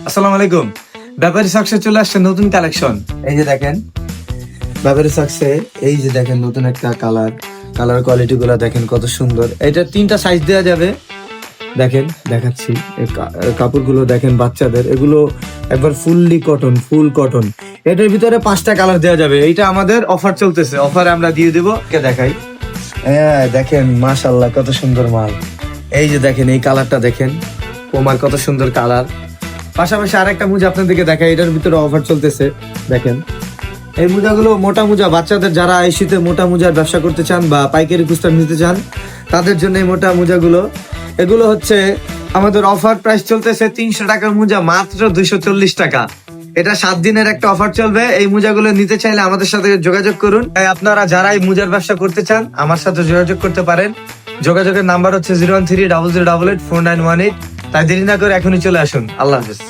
আসসালামু আলাইকুম। ব্যাপারী সাকসে চলে আসছে নতুন কালেকশন। এই যে দেখেন ব্যাপারী সাকসে, এই যে দেখেন নতুন একটা কালার কোয়ালিটি গুলা দেখেন কত সুন্দর। এটা 3টা সাইজ দেওয়া যাবে। দেখেন দেখাচ্ছি কাপড়গুলো দেখেন বাচ্চাদের, এগুলো একবার ফুল কটন। এটার ভিতরে 5টা কালার দেওয়া যাবে। এইটা আমাদের অফার চলতেছে, অফারে আমরা দিয়ে দেবো। দেখাই, হ্যাঁ দেখেন মাশাআল্লাহ কত সুন্দর মাল। এই যে দেখেন এই কালারটা দেখেন, কোমার কত সুন্দর কালার। পাশাপাশি আরেকটা মোজা আপনাদেরকে দেখাই, এটার ভিতরে অফার চলতেছে। দেখেন এই মোজাগুলো মোটা মোজা, বাচ্চাদের যারা এই শীতে মোটা মোজার ব্যবসা করতে চান বা পাইকারি খুচরা নিতে চান তাদের জন্য এই মোটা মোজাগুলো। এগুলো হচ্ছে আমাদের অফার প্রাইস চলতেছে 300 টাকার মোজা মাত্র 240 টাকা। এটা 7 দিনের একটা অফার চলবে। এই মোজাগুলো নিতে চাইলে আমাদের সাথে যোগাযোগ করুন। তাই আপনারা যারা এই মোজার ব্যবসা করতে চান আমার সাথে যোগাযোগ করতে পারেন। যোগাযোগের নাম্বার হচ্ছে 01300884918। তাই দেরি না করে এখনই চলে আসুন। আল্লাহ হাফেজ।